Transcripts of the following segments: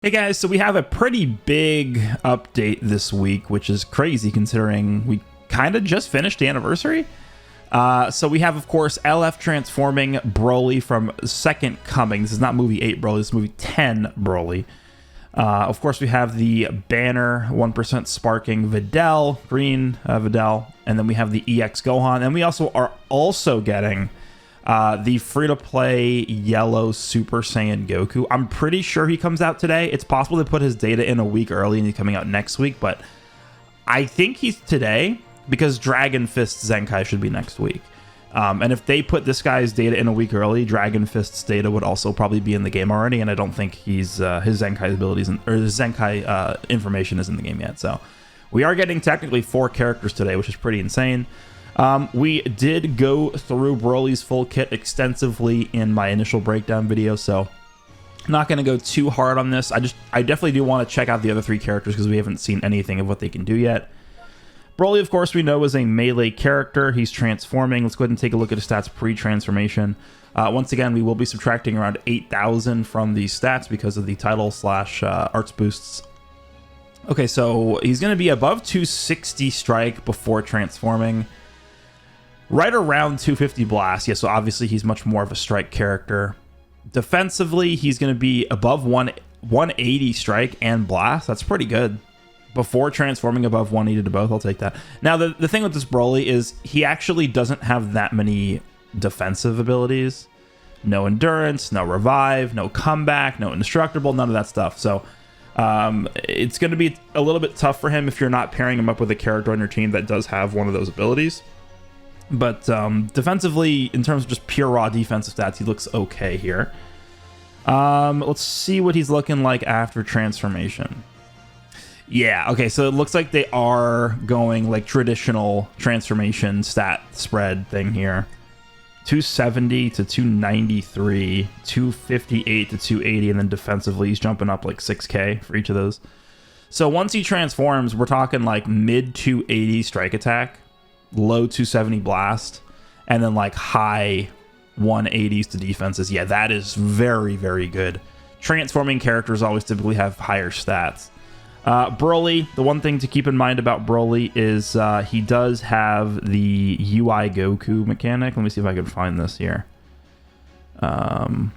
Hey guys, so we have a pretty big update this week, which is crazy considering we kind of just finished the anniversary. So we have, of course, LF transforming Broly from Second Coming. This is not movie 8 Broly, this is movie 10 Broly. Of course, we have the banner 1% sparking Videl, green Videl, and then we have the EX Gohan, and we also are getting the free-to-play yellow Super Saiyan Goku. I'm pretty sure he comes out today. It's possible they put his data in a week early and he's coming out next week, but I think he's today because Dragon Fist Zenkai should be next week. And if they put this guy's data in a week early, Dragon Fist's data would also probably be in the game already, and I don't think he's his Zenkai abilities or his Zenkai information is in the game yet. So we are getting technically 4 characters today, which is pretty insane. We did go through Broly's full kit extensively in my initial breakdown video, so I'm not going to go too hard on this. I definitely do want to check out the other 3 characters because we haven't seen anything of what they can do yet. Broly, of course, we know is a melee character. He's transforming. Let's go ahead and take a look at his stats pre-transformation. Once again, we will be subtracting around 8,000 from these stats because of the title / arts boosts. Okay, so he's going to be above 260 strike before transforming. Right around 250 blast. Yeah, so obviously he's much more of a strike character. Defensively, he's going to be above 180 strike and blast. That's pretty good. Before transforming above 180 to both, I'll take that. Now, the thing with this Broly is he actually doesn't have that many defensive abilities. No endurance, no revive, no comeback, no indestructible, none of that stuff. So it's going to be a little bit tough for him if you're not pairing him up with a character on your team that does have one of those abilities. But defensively, in terms of just pure raw defensive stats, he looks okay here. Let's see what he's looking like after transformation. Yeah, okay, so it looks like they are going like traditional transformation stat spread thing here. 270 to 293, 258 to 280, and then defensively he's jumping up like 6k for each of those. So once he transforms, we're talking like mid 280 strike attack, low 270 blast, and then like high 180s to defenses. Yeah, that is very, very good. Transforming characters always typically have higher stats. Broly, the one thing to keep in mind about Broly is he does have the UI Goku mechanic. Let me see if I can find this here. I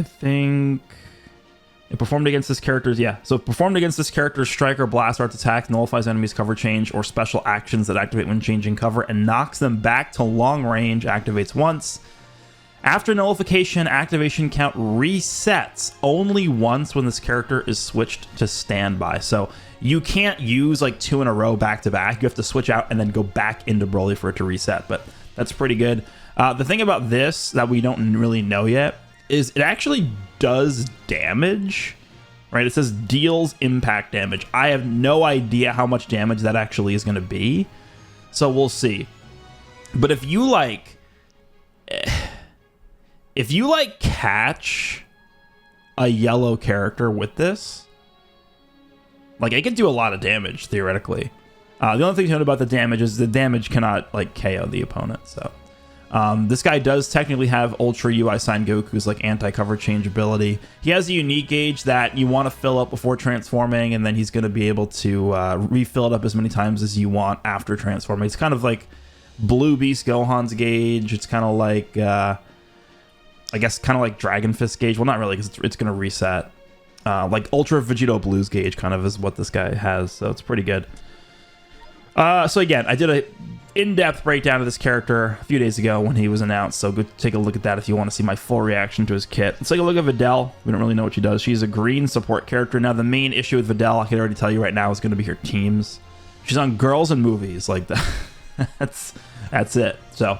think it performed against this character's, yeah. So performed against this character's strike or blast arts attack, nullifies enemies' cover change or special actions that activate when changing cover and knocks them back to long range, activates once. After nullification, activation count resets only once when this character is switched to standby. So you can't use like 2 in a row back to back. You have to switch out and then go back into Broly for it to reset, but that's pretty good. The thing about this that we don't really know yet is it actually does damage, right? It says deals impact damage. I have no idea how much damage that actually is going to be, so we'll see. But if you catch a yellow character with this, like it could do a lot of damage theoretically. The only thing to note about the damage is the damage cannot like KO the opponent. So this guy does technically have Ultra UI Sign Goku's like anti-cover change ability. He has a unique gauge that you want to fill up before transforming, and then he's going to be able to refill it up as many times as you want after transforming. It's kind of like Blue Beast Gohan's gauge. It's kind of like I guess kind of like Dragon Fist gauge. Well, not really, because it's going to reset. Like Ultra Vegito Blues gauge kind of is what this guy has, so it's pretty good. So again, I did a in-depth breakdown of this character a few days ago when he was announced, so go take a look at that if you want to see my full reaction to his kit. Let's take a look at Videl. We don't really know what she does. She's a green support character. Now, the main issue with Videl, I can already tell you right now, is going to be her teams. She's on girls and movies, like that. That's it. So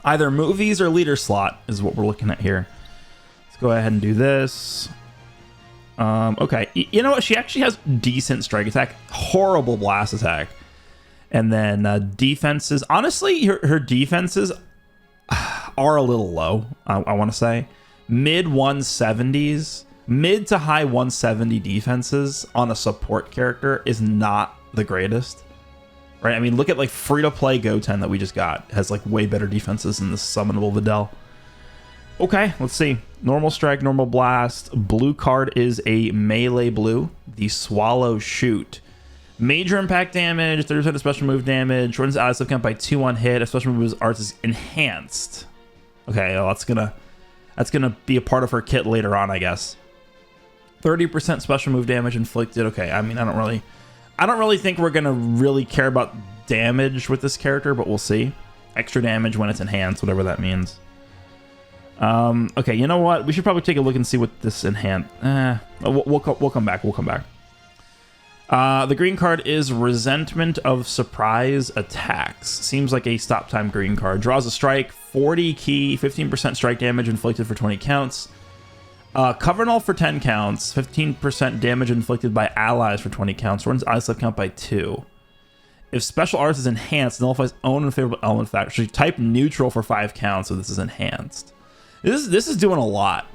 either movies or leader slot is what we're looking at here. Let's go ahead and do this. Okay, you know what? She actually has decent strike attack, horrible blast attack, and then defenses. Honestly, her defenses are a little low. I want to say mid 170s, mid to high 170 defenses on a support character is not the greatest. Right, I mean, look at like free-to-play Goten that we just got. It has like way better defenses than this summonable Videl. Okay, let's see. Normal strike, normal blast. Blue card is a melee blue. The Swallow Shoot. Major impact damage, 30% of special move damage. Shortens ally sub count by 2 on hit. If special move arts is enhanced. Okay, well, that's gonna be a part of her kit later on, I guess. 30% special move damage inflicted. Okay, I mean, I don't really think we're gonna really care about damage with this character, but we'll see. Extra damage when it's enhanced, whatever that means. Okay, you know what? We should probably take a look and see what this enhanced. We'll come back. We'll come back. The green card is Resentment of Surprise Attacks. Seems like a stop time green card. Draws a strike, 40 key, 15% strike damage inflicted for 20 counts. Cover null for 10 counts, 15% damage inflicted by allies for 20 counts. Runs ally sub count by 2. If special arts is enhanced, nullifies own unfavorable element factor. So type neutral for 5 counts, so this is enhanced. This is doing a lot.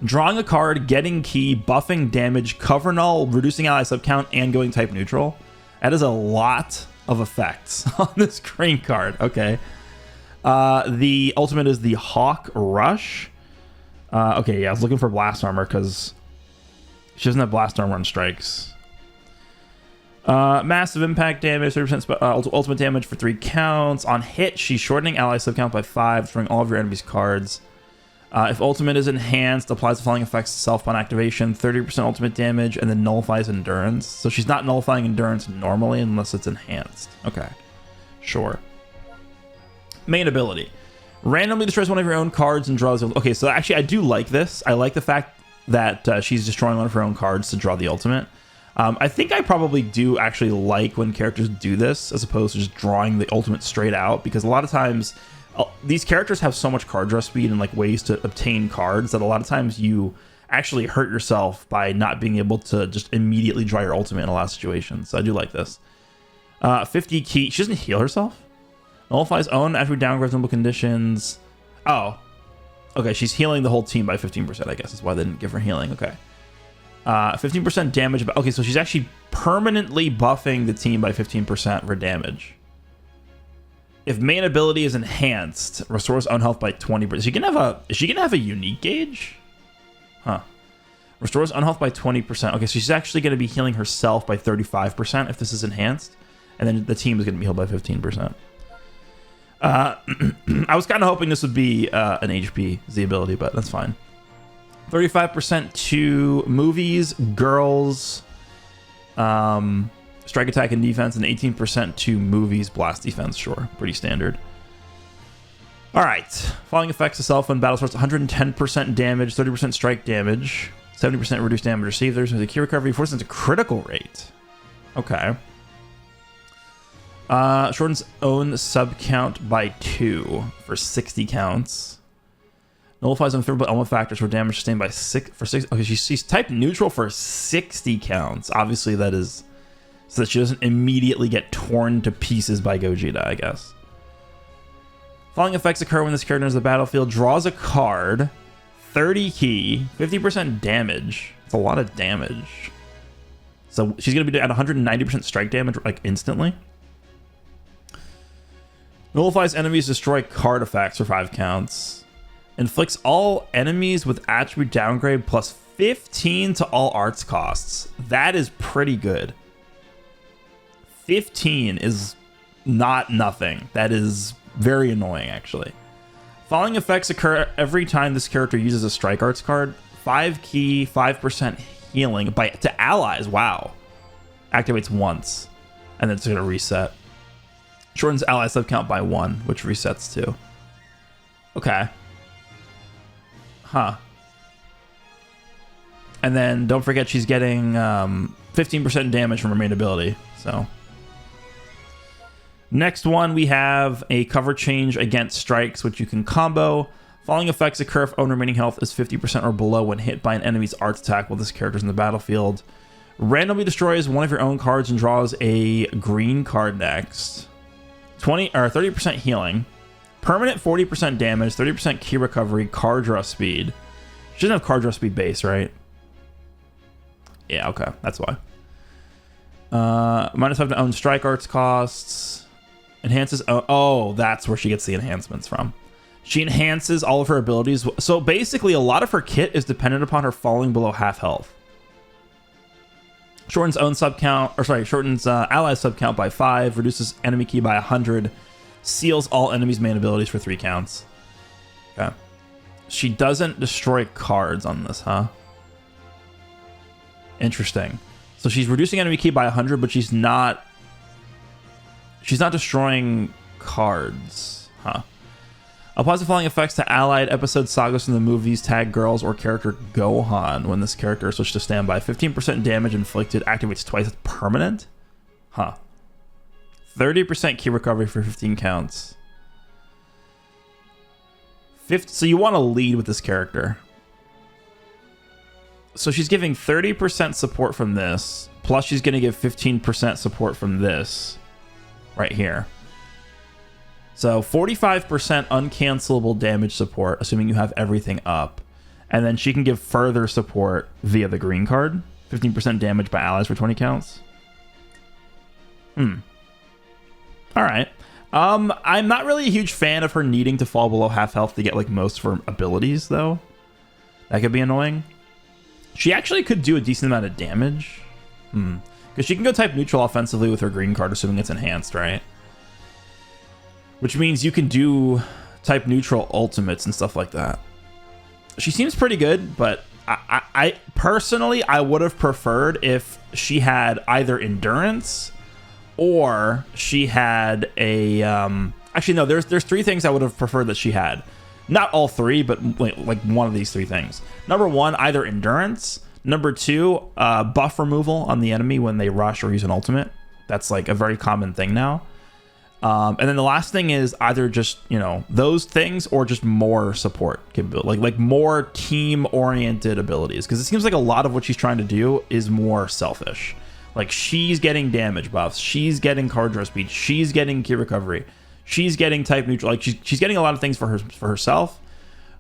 Drawing a card, getting key, buffing damage, cover null, reducing ally sub count, and going type neutral. That is a lot of effects on this green card. Okay. The ultimate is the Hawk Rush. Okay, yeah, I was looking for blast armor because she doesn't have blast armor on strikes. Massive impact damage, 30% ultimate damage for 3 counts. On hit, she's shortening ally sub count by 5, destroying all of your enemy's cards. If ultimate is enhanced, applies the following effects to self upon activation: 30% ultimate damage, and then nullifies endurance. So she's not nullifying endurance normally unless it's enhanced. Okay, sure. Main ability: randomly destroys one of your own cards and draws. Okay, so actually I do like this. I like the fact that she's destroying one of her own cards to draw the ultimate. I think I probably do actually like when characters do this as opposed to just drawing the ultimate straight out, because a lot of times these characters have so much card draw speed and like ways to obtain cards that a lot of times you actually hurt yourself by not being able to just immediately draw your ultimate in a lot of situations. So I do like this. 50 key. She doesn't heal herself. Nullifies own attribute downgrades normal conditions. Oh. Okay, she's healing the whole team by 15%, I guess. That's why they didn't give her healing. Okay. 15% damage. Okay, so she's actually permanently buffing the team by 15% for damage. If main ability is enhanced, restores own health by 20%. Is she gonna have a unique gauge? Huh. Restores own health by 20%. Okay, so she's actually gonna be healing herself by 35% if this is enhanced, and then the team is gonna be healed by 15%. I was kind of hoping this would be an HP Z ability, but that's fine. 35% to movies, girls, strike attack and defense, and 18% to movies, blast defense. Sure, pretty standard. All right, following effects to self when battle starts: 110% damage, 30% strike damage, 70% reduced damage received. There's a key recovery, 4% critical rate. Okay. Shortens own sub count by 2 for 60 counts. Nullifies unfavorable element factors for damage sustained by 6 for 6. Okay, she's type neutral for 60 counts. Obviously, that is so that she doesn't immediately get torn to pieces by Gogeta, I guess. Following effects occur when this character enters the battlefield: draws a card, 30 key, 50% damage. It's a lot of damage. So she's gonna be at 190% strike damage like instantly. Nullifies enemies, destroy card effects for 5 counts. Inflicts all enemies with attribute downgrade plus 15 to all arts costs. That is pretty good. 15 is not nothing. That is very annoying, actually. Following effects occur every time this character uses a strike arts card. 5 key, 5% healing to allies. Wow. Activates once, and then it's going to reset. Shortens ally sub count by 1, which resets too. Okay. Huh. And then don't forget she's getting 15% damage from her main ability. So next one, we have a cover change against strikes, which you can combo. Following effects occur if own remaining health is 50% or below when hit by an enemy's arts attack while this character's in the battlefield. Randomly destroys one of your own cards and draws a green card next. 30% healing. Permanent 40% damage, 30% key recovery, card draw speed. She doesn't have card draw speed base, right? Yeah, okay, that's why. -5 to own strike arts costs. Enhances. Oh, that's where she gets the enhancements from. She enhances all of her abilities. So basically, a lot of her kit is dependent upon her falling below half health. Shortens own sub count, or sorry, shortens ally sub count by 5, reduces enemy ki by 100, seals all enemies' main abilities for 3 counts. Okay. She doesn't destroy cards on this, huh? Interesting. So she's reducing enemy ki by 100, but she's not destroying cards, huh? Applies the following effects to allied episode sagas from the movies, tag girls, or character Gohan. When this character is switched to standby, 15% damage inflicted activates twice. It's permanent? Huh. 30% ki recovery for 15 counts. So you want to lead with this character. So she's giving 30% support from this, plus she's going to give 15% support from this right here. So 45% uncancelable damage support, assuming you have everything up. And then she can give further support via the green card. 15% damage by allies for 20 counts. All right. I'm not really a huge fan of her needing to fall below half health to get like most of her abilities, though. That could be annoying. She actually could do a decent amount of damage. Because she can go type neutral offensively with her green card, assuming it's enhanced, right? Which means you can do type neutral ultimates and stuff like that. She seems pretty good, but I personally, I would have preferred if she had either endurance or she had a... actually, no, there's 3 things I would have preferred that she had. Not all 3, but like one of these 3 things. Number 1, either endurance. Number 2, buff removal on the enemy when they rush or use an ultimate. That's like a very common thing now. And then the last thing is either just, you know, those things or just more support capability, like more team-oriented abilities. Because it seems like a lot of what she's trying to do is more selfish. Like, she's getting damage buffs, she's getting card draw speed, she's getting ki recovery, she's getting type neutral. Like, she's getting a lot of things for herself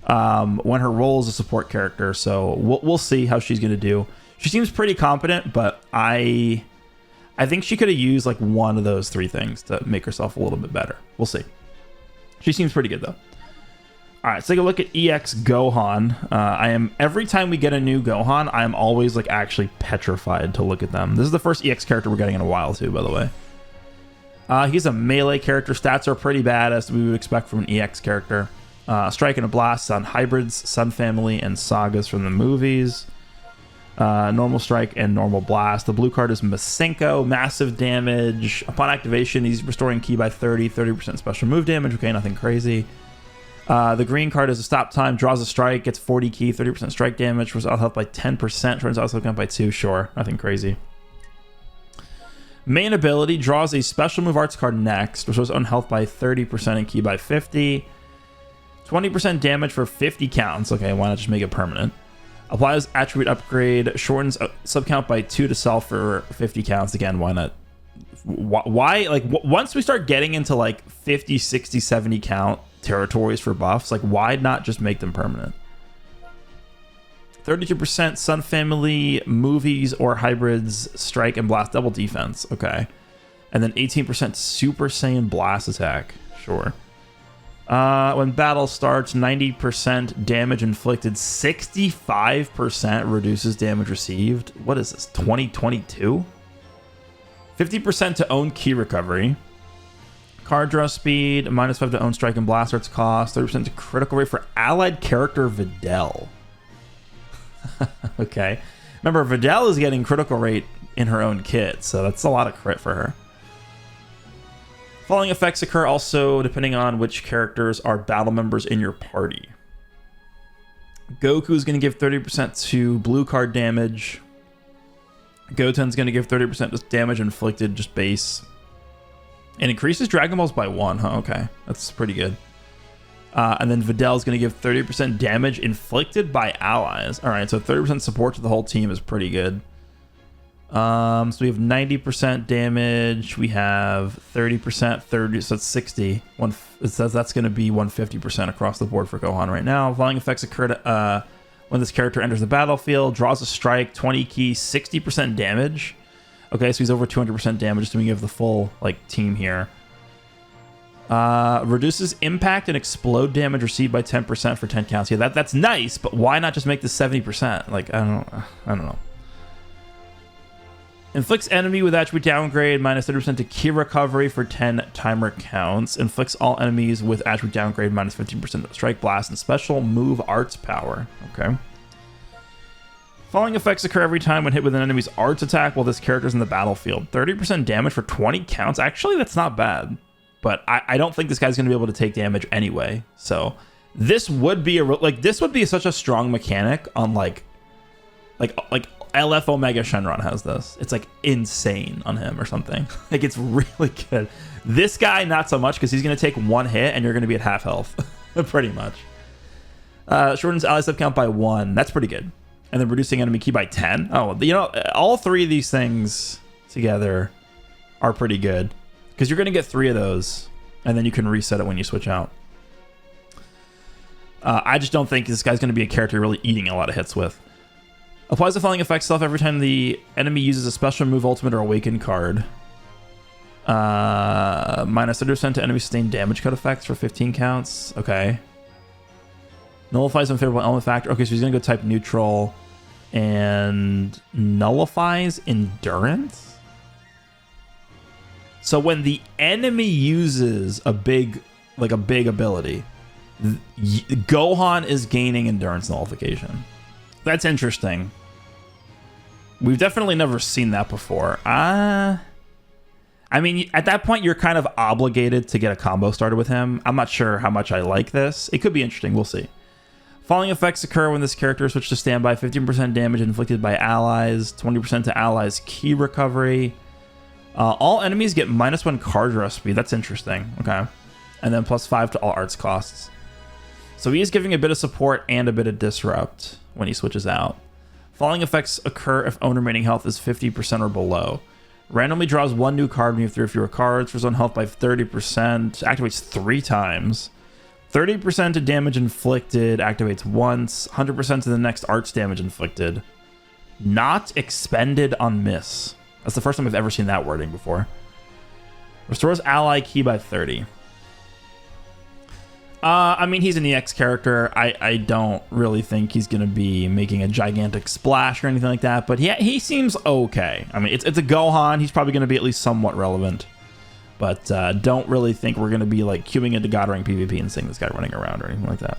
when her role is a support character. So we'll see how she's going to do. She seems pretty competent, but I think she could have used like one of those 3 things to make herself a little bit better. We'll see. She seems pretty good though. All right, let's take a look at EX Gohan. Every time we get a new Gohan, I am always like actually petrified to look at them. This is the first EX character we're getting in a while too, by the way. He's a melee character. Stats are pretty bad as we would expect from an EX character. Strike and a blast on hybrids, Sun Family, and sagas from the movies. Normal strike and normal blast. The blue card is Masenko, massive damage. Upon activation, he's restoring ki by 30% special move damage. Okay, nothing crazy. The green card is a stop time, draws a strike, gets 40 ki, 30% strike damage, restores health by 10%, turns out count by 2. Sure, nothing crazy. Main ability, draws a special move arts card next, restores own health by 30% and ki by 50. 20% damage for 50 counts. Okay, why not just make it permanent? Applies attribute upgrade, shortens sub count by 2 to self for 50 counts. Again, why not? Why? Like, once we start getting into like 50, 60, 70 count territories for buffs, like, why not just make them permanent? 32% Sun Family, movies, or hybrids, strike and blast double defense. Okay. And then 18% Super Saiyan blast attack. Sure. When battle starts, 90% damage inflicted, 65% reduces damage received. What is this, 2022? 50% to own ki recovery. Card draw speed, -5 to own strike and blast arts cost, 30% to critical rate for allied character Videl. Okay. Remember, Videl is getting critical rate in her own kit, so that's a lot of crit for her. Following effects occur also depending on which characters are battle members in your party. Goku is going to give 30% to blue card damage. Goten's going to give 30% to damage inflicted, just base. And increases Dragon Balls by 1, huh? Okay, that's pretty good. And then Videl is going to give 30% damage inflicted by allies. All right, so 30% support to the whole team is pretty good. So we have 90% damage. We have 30%, 30, so it's 60. It says that's going to be 150% across the board for Gohan right now. Following effects occur when this character enters the battlefield, draws a strike, 20 ki, 60% damage. Okay, so he's over 200% damage, assuming you have the full like team here. Reduces impact and explode damage received by 10% for 10 counts. Yeah, that's nice, but why not just make this 70%? Like, I don't know. Inflicts enemy with attribute downgrade minus 30% to key recovery for 10 timer counts. Inflicts all enemies with attribute downgrade minus 15% to strike, blast, and special move arts power. Okay. Following effects occur every time when hit with an enemy's arts attack while this character is in the battlefield. 30% damage for 20 counts. Actually, that's not bad. But I don't think this guy's going to be able to take damage anyway. So this would be this would be such a strong mechanic on like LF Omega Shenron has this. It's like insane on him or something. Like it's really good. This guy not so much because he's going to take one hit and you're going to be at half health, pretty much. Shortens ally step count by 1. That's pretty good. And then reducing enemy key by 10. Oh, you know, all 3 of these things together are pretty good. Because you're going to get 3 of those, and then you can reset it when you switch out. I just don't think this guy's going to be a character you're really eating a lot of hits with. Applies the following effect self every time the enemy uses a special move, ultimate, or awaken card. Minus 30% to enemy sustained damage cut effects for 15 counts. Okay. Nullifies unfavorable element factor. Okay, so he's going to go type neutral. And nullifies endurance? So when the enemy uses a big ability, Gohan is gaining endurance nullification. That's interesting. We've definitely never seen that before. I mean, at that point, you're kind of obligated to get a combo started with him. I'm not sure how much I like this. It could be interesting. We'll see. Following effects occur when this character is switched to standby. 15% damage inflicted by allies. 20% to allies key recovery. All enemies get -1 card draw speed. That's interesting. Okay. And then +5 to all arts costs. So he is giving a bit of support and a bit of disrupt when he switches out. Following effects occur if own remaining health is 50% or below. Randomly draws 1 new card when you have 3 or fewer cards. For own health by 30%. Activates 3 times. 30% to damage inflicted. Activates once. 100% to the next arts damage inflicted. Not expended on miss. That's the first time I've ever seen that wording before. Restores ally key by 30. I mean, he's an EX character. I don't really think he's going to be making a gigantic splash or anything like that. But yeah, he seems okay. I mean, it's a Gohan. He's probably going to be at least somewhat relevant. But don't really think we're going to be like queuing into God Ring PvP and seeing this guy running around or anything like that.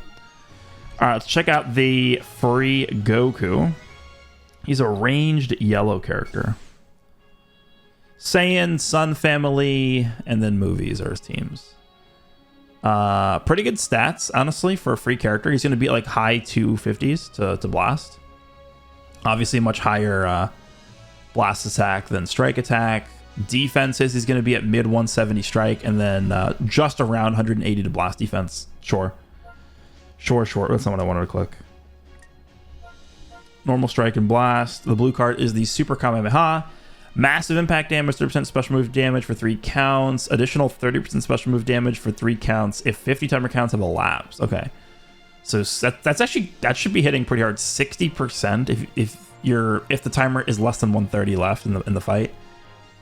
All right, let's check out the free Goku. He's a ranged yellow character. Saiyan, Sun Family, and then movies are his teams. Pretty good stats, honestly, for a free character. He's going to be like high 250s to blast. Obviously, much higher blast attack than strike attack. Defenses, he's going to be at mid 170 strike, and then just around 180 to blast defense. Sure. That's not what I wanted to click. Normal strike and blast. The blue card is the Super Kamehameha. Massive impact damage, 30% special move damage for 3 counts. Additional 30% special move damage for 3 counts if 50 timer counts have elapsed. Okay. So that should be hitting pretty hard. 60% if the timer is less than 130 left in the fight.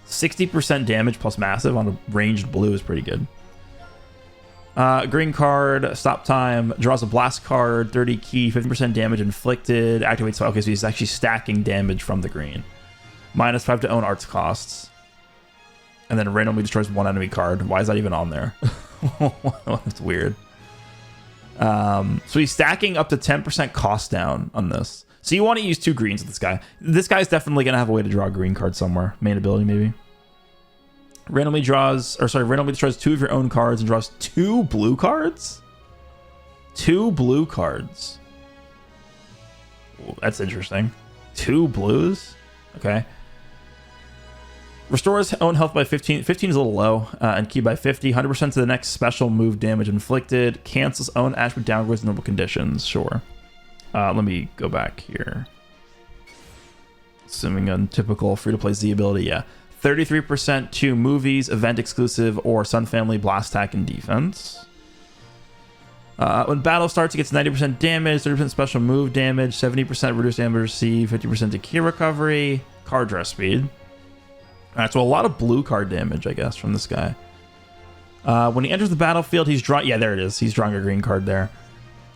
60% damage plus massive on a ranged blue is pretty good. Green card, stop time, draws a blast card, 30 key, 50% damage inflicted, activates. Okay, so he's actually stacking damage from the green. -5 to own arts costs. And then randomly destroys 1 enemy card. Why is that even on there? That's weird. So he's stacking up to 10% cost down on this. So you want to use 2 greens with this guy. This guy's definitely going to have a way to draw a green card somewhere. Main ability, maybe. Randomly destroys 2 of your own cards and draws 2 blue cards? 2 blue cards. Ooh, that's interesting. 2 blues? Okay. Restores own health by 15. 15 is a little low. And key by 50. 100% to the next special move damage inflicted. Cancels own attribute downgrades in normal conditions. Sure. Let me go back here. Assuming a typical free-to-play Z ability, yeah. 33% to movies, event exclusive, or Sun Family blast attack and defense. When battle starts, it gets 90% damage, 30% special move damage, 70% reduced damage received, 50% to key recovery, card draw speed. Alright, so a lot of blue card damage, I guess, from this guy. When he enters the battlefield, he's drawn. Yeah, there it is. He's drawing a green card there.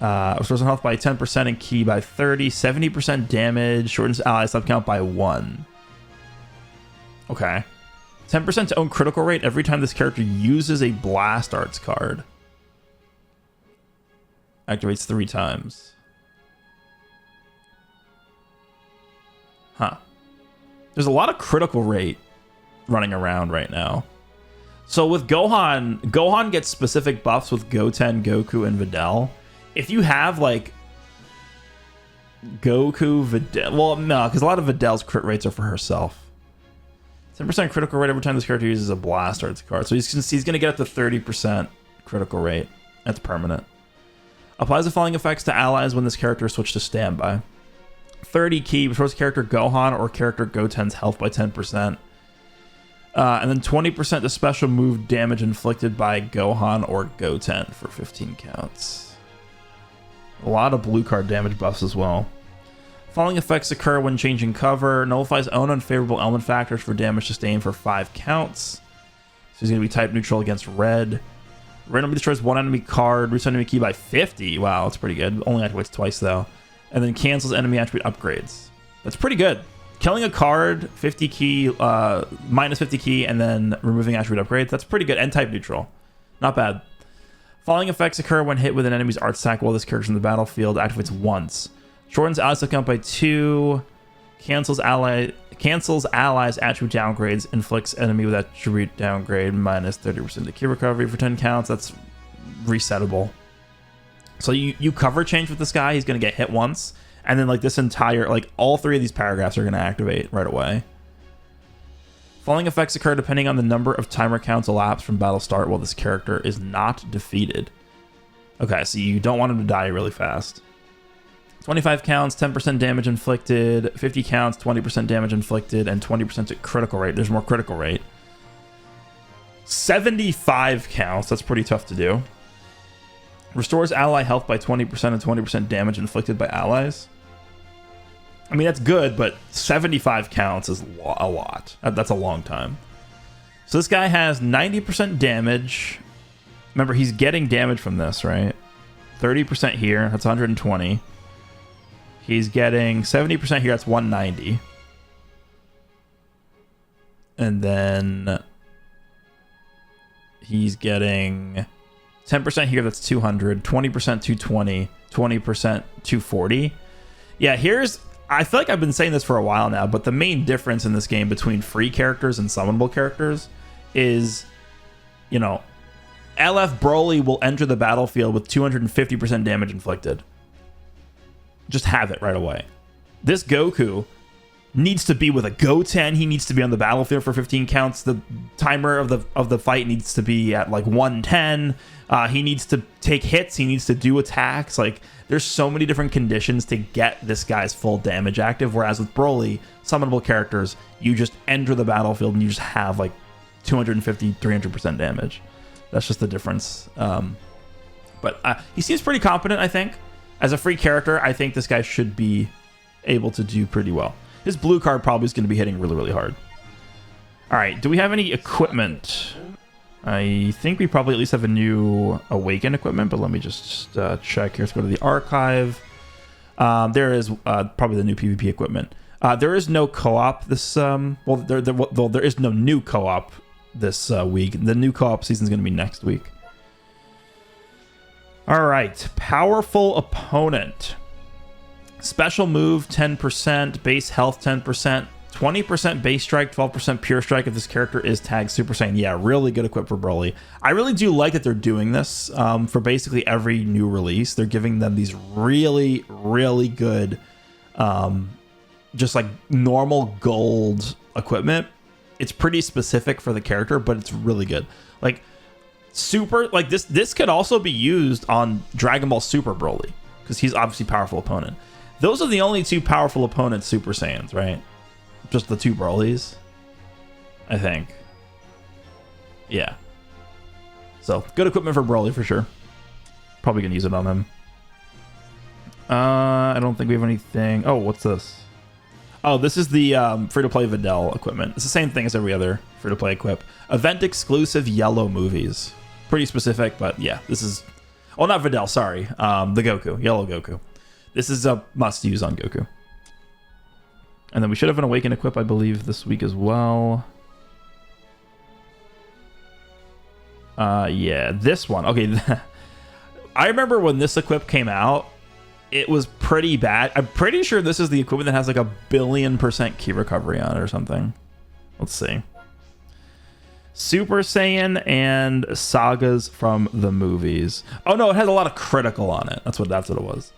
Restores health by 10% and ki by 30, 70% damage, shortens ally sub count by 1. Okay. 10% to own critical rate every time this character uses a blast arts card. Activates 3 times. Huh. There's a lot of critical rate running around right now. So with Gohan gets specific buffs with Goten, Goku, and Videl. If you have like Goku, Videl, well, no, because a lot of Videl's crit rates are for herself. 10% critical rate every time this character uses a blast arts card. So he's going to get up to 30% critical rate. That's permanent. Applies the following effects to allies when this character is switched to standby. 30 ki, restores character Gohan or character Goten's health by 10%. And then 20% to special move damage inflicted by Gohan or Goten for 15 counts. A lot of blue card damage buffs as well. Following effects occur when changing cover. Nullifies own unfavorable element factors for damage sustained for 5 counts. So he's going to be type neutral against red. Randomly destroys one enemy card. Reduces enemy ki by 50. Wow, that's pretty good. Only activates twice though. And then cancels enemy attribute upgrades. That's pretty good. Killing a card, 50 ki, minus 50 ki, and then removing attribute upgrades. That's pretty good. And type neutral. Not bad. Following effects occur when hit with an enemy's art stack while this character's in the battlefield. Activates once. Shortens ally sub count by 2. Cancels allies attribute downgrades. Inflicts enemy with attribute downgrade minus 30% to ki recovery for 10 counts. That's resettable. So you cover change with this guy. He's going to get hit once. And then like this entire, like all 3 of these paragraphs are going to activate right away. Following effects occur depending on the number of timer counts elapsed from battle start while this character is not defeated. Okay, so you don't want him to die really fast. 25 counts, 10% damage inflicted, 50 counts, 20% damage inflicted, and 20% to critical rate. There's more critical rate. 75 counts, that's pretty tough to do. Restores ally health by 20% and 20% damage inflicted by allies. I mean, that's good, but 75 counts is a lot. That's a long time. So this guy has 90% damage. Remember, he's getting damage from this, right? 30% here, that's 120. He's getting 70% here, that's 190. And then he's getting 10% here, that's 200. 20%, 220. 20%, 240. Yeah, I feel like I've been saying this for a while now, but the main difference in this game between free characters and summonable characters is, you know, LF Broly will enter the battlefield with 250% damage inflicted. Just have it right away. This Goku needs to be with a Goten. He needs to be on the battlefield for 15 counts. The timer of the fight needs to be at like 110. He needs to take hits. He needs to do attacks. Like, there's so many different conditions to get this guy's full damage active. Whereas with Broly, summonable characters, you just enter the battlefield and you just have like 250, 300% damage. That's just the difference. But he seems pretty competent, I think. As a free character, I think this guy should be able to do pretty well. His blue card probably is going to be hitting really, really hard. All right, do we have any equipment? I think we probably at least have a new Awaken equipment, but let me just check here. Let's go to the archive. There is probably the new PvP equipment. There is no co-op this... there is no new co-op this week. The new co-op season is going to be next week. All right, Powerful Opponent. Special move 10%, base health 10%, 20% base strike, 12% pure strike if this character is tagged Super Saiyan. Yeah, really good equip for Broly. I really do like that they're doing this for basically every new release. They're giving them these really, really good, just like normal gold equipment. It's pretty specific for the character, but it's really good. Like super, like this could also be used on Dragon Ball Super Broly because he's obviously Powerful Opponent. Those are the only 2 Powerful Opponent Super Saiyans, right? Just the 2 Brolys, I think. Yeah. So, good equipment for Broly for sure. Probably gonna use it on him. I don't think we have anything. Oh, what's this? Oh, this is the free-to-play Videl equipment. It's the same thing as every other free-to-play equip. Event-exclusive yellow movies. pretty specific, but yeah, this is... Oh, not Videl, sorry. The Goku, Yellow Goku. This is a must-use on Goku. And then we should have an Awaken equip, I believe, this week as well. Yeah, this one. Okay, I remember when this equip came out, it was pretty bad. I'm pretty sure this is the equipment that has like 1,000,000,000% key recovery on it or something. Let's see. Super Saiyan and sagas from the movies. Oh no, it has a lot of critical on it. That's what it was.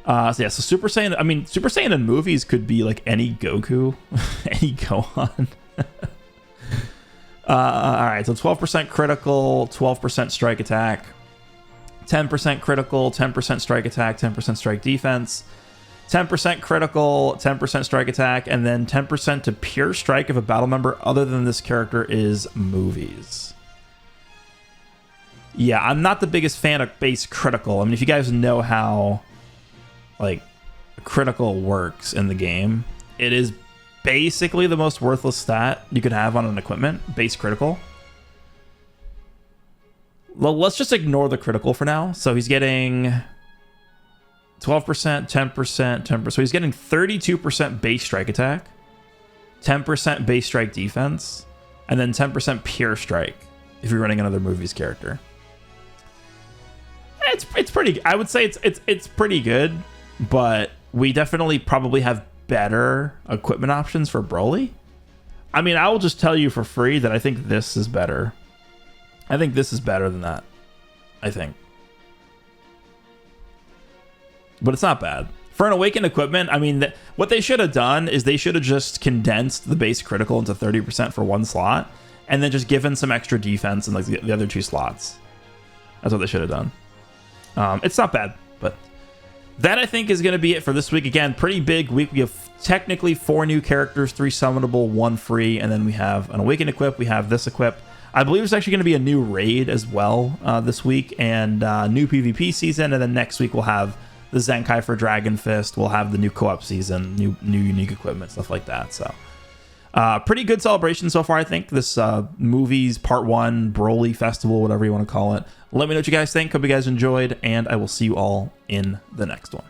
So yeah, so Super Saiyan. I mean, Super Saiyan in movies could be like any Goku, any Gohan. All right, so 12% critical, 12% strike attack, 10% critical, 10% strike attack, 10% strike defense, 10% critical, 10% strike attack, and then 10% to pure strike if a battle member other than this character is movies. Yeah, I'm not the biggest fan of base critical. I mean, if you guys know how like critical works in the game, it is basically the most worthless stat you could have on an equipment, base critical. Well, let's just ignore the critical for now. So he's getting 12%, 10%, 10%. So he's getting 32% base strike attack, 10% base strike defense, and then 10% pure strike if you're running another movies character. It's pretty. I would say it's pretty good, but we definitely probably have better equipment options for Broly. I mean, I will just tell you for free that I think this is better. I think this is better than that. I think. But it's not bad. For an Awakened equipment, I mean, what they should have done is they should have just condensed the base critical into 30% for one slot, and then just given some extra defense in like the other two slots. That's what they should have done. It's not bad, but that I think is going to be it for this week. Again, pretty big week. We have technically 4 new characters, 3 summonable, 1 free, and then we have an Awakened equip. We have this equip. I believe there's actually going to be a new raid as well this week, and new PvP season, and then next week we'll have the Zenkai for Dragon Fist. We'll have the new co-op season, new unique equipment, stuff like that. So pretty good celebration so far, I think. This movies part 1 Broly festival, whatever you want to call it. Let me know what you guys think. Hope you guys enjoyed, and I will see you all in the next one.